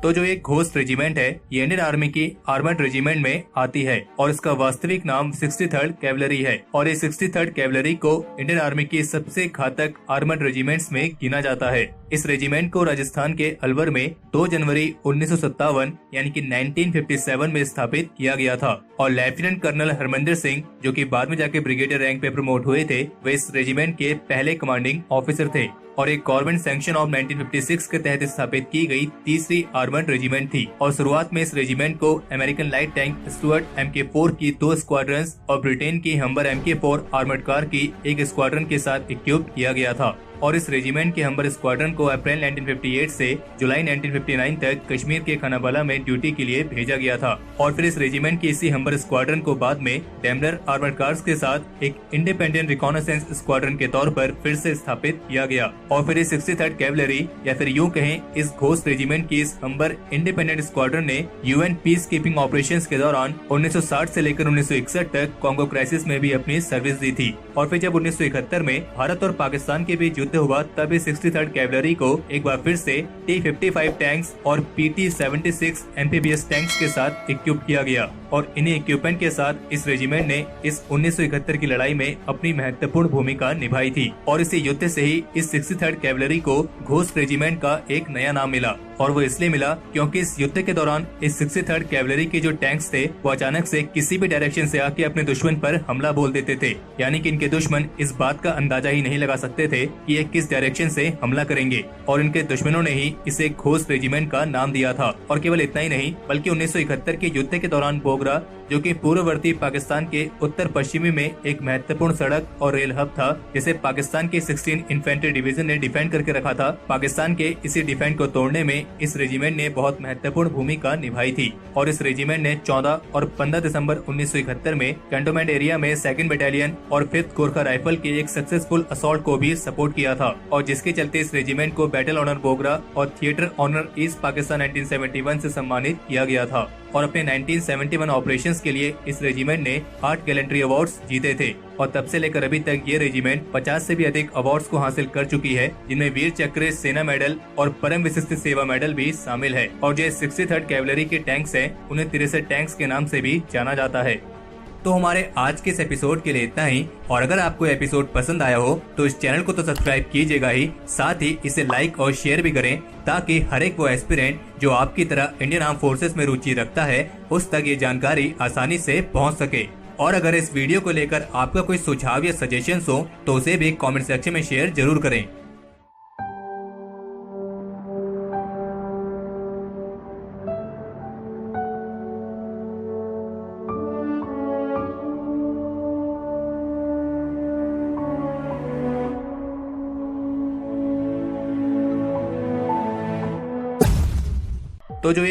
तो जो एक घोस्ट रेजिमेंट है ये इंडियन आर्मी की आर्मर्ड रेजिमेंट में आती है और इसका वास्तविक नाम 63rd कैवलरी है और ये 63rd कैवलरी को इंडियन आर्मी की सबसे घातक आर्मर्ड रेजिमेंट्स में गिना जाता है। इस रेजिमेंट को राजस्थान के अलवर में 2 जनवरी 1957 यानी कि 1957 में स्थापित किया गया था और लेफ्टिनेंट कर्नल हरमंदर सिंह जो कि बाद में जाके ब्रिगेडियर रैंक पे प्रमोट हुए थे, वे इस रेजिमेंट के पहले कमांडिंग ऑफिसर थे और एक गवर्नमेंट सैंक्शन ऑफ 1956 के तहत स्थापित की गई तीसरी आर्मर्ड रेजिमेंट थी और शुरुआत में इस रेजिमेंट को American light tank Stuart MK4 की 2 स्क्वाड्रंस और ब्रिटेन की हम्बर MK4 आर्मर्ड कार की एक स्क्वाड्रन के साथ इक्विप किया गया था और इस रेजिमेंट के हम्बर स्क्वाड्रन को अप्रैल 1958 से जुलाई 1959 तक कश्मीर के खानाबाला में ड्यूटी के लिए भेजा गया था और फिर इस रेजिमेंट की इसी हम्बर स्क्वाड्रन को बाद में डेमलर आर्मर्ड कार्स के साथ एक इंडिपेंडेंट रिकॉनेसेंस स्क्वाड्रन के तौर पर फिर से स्थापित किया गया और फिर इस 63rd कैवलरी या फिर यूं कहें इस घोस्ट रेजिमेंट की इस हम्बर इंडिपेंडेंट स्क्वाड्रन ने UN पीस कीपिंग ऑपरेशंस के दौरान 1960 से लेकर 1961 तक कॉन्गो क्राइसिस में भी अपनी सर्विस दी थी और फिर जब 1971 में भारत और पाकिस्तान के बीच युद्ध हुआ तब इस 63rd कैवलरी को एक बार फिर से T-55 टैंक्स और PT-76 MPBS टैंक्स के साथ इक्विप किया गया और इन्हीं इक्विपमेंट के साथ इस रेजिमेंट ने इस 1971 की लड़ाई में अपनी महत्वपूर्ण भूमिका निभाई थी और इसी युद्ध से ही इस 63rd कैवलरी को घोस्ट रेजिमेंट का एक नया नाम मिला और वो इसलिए मिला क्योंकि इस युद्ध के दौरान इस 63rd कैवलरी के जो टैंक्स थे वो अचानक से किसी भी डायरेक्शन से आके अपने दुश्मन पर हमला बोल देते थे, यानी कि इनके दुश्मन इस बात का अंदाजा ही नहीं लगा सकते थे कि ये किस डायरेक्शन से हमला करेंगे और इनके दुश्मनों ने ही इसे घोस्ट रेजिमेंट का नाम दिया था। और केवल इतना ही नहीं बल्कि 1971 के युद्ध के दौरान बोगरा जो कि पूर्ववर्ती पाकिस्तान के उत्तर पश्चिमी में एक महत्वपूर्ण सड़क और रेल हब था जिसे पाकिस्तान के 16 इन्फेंट्री डिवीजन ने डिफेंड करके रखा था, पाकिस्तान के इसी डिफेंड को तोड़ने में इस रेजिमेंट ने बहुत महत्वपूर्ण भूमिका निभाई थी और इस रेजिमेंट ने 14 और 15 दिसंबर 1971 में कैंटोनमेंट एरिया में 2nd बटालियन और 5th गोरखा राइफल के एक सक्सेसफुल असॉल्ट को भी सपोर्ट किया था और जिसके चलते इस रेजिमेंट को बैटल ऑनर बोगरा और थिएटर ऑनर ईस्ट पाकिस्तान 1971 से सम्मानित किया गया था और अपने 1971 ऑपरेशंस के लिए इस रेजिमेंट ने 8 गैलेंट्री अवार्ड्स जीते थे और तब से लेकर अभी तक ये रेजिमेंट 50 से भी अधिक अवार्ड्स को हासिल कर चुकी है जिनमें वीर चक्र, सेना मेडल और परम विशिष्ट सेवा मेडल भी शामिल है और जो 63rd कैवलरी के टैंक्स हैं उन्हें 63 टैंक्स के नाम से भी जाना जाता है। तो हमारे आज के इस एपिसोड के लिए इतना ही और अगर आपको एपिसोड पसंद आया हो तो इस चैनल को तो सब्सक्राइब कीजिएगा ही, साथ ही इसे लाइक और शेयर भी करें ताकि हर एक वो एस्पिरेंट जो आपकी तरह इंडियन आर्म फोर्सेस में रुचि रखता है उस तक ये जानकारी आसानी से पहुंच सके। और अगर इस वीडियो को लेकर आपका कोई सुझाव या सजेशंस हो तो उसे भी कमेंट सेक्शन में शेयर जरूर करें। तो जो